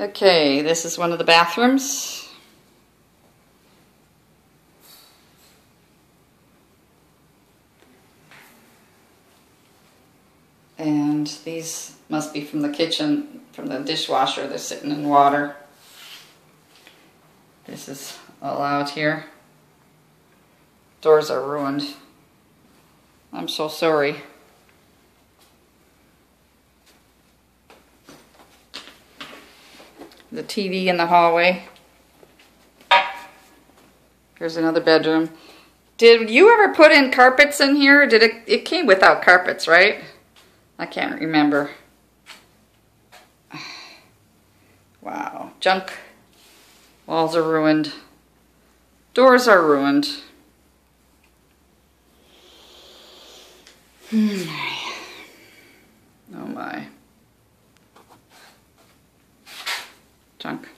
Okay, this is one of the bathrooms. And these must be from the kitchen, from the dishwasher. They're sitting in water. This is all out here. Doors are ruined. I'm so sorry. The TV in the hallway. Here's another bedroom. Did you ever put in carpets in here? Did it came without carpets, right? I can't remember. Wow, junk. Walls are ruined. Doors are ruined. Oh my. Junk.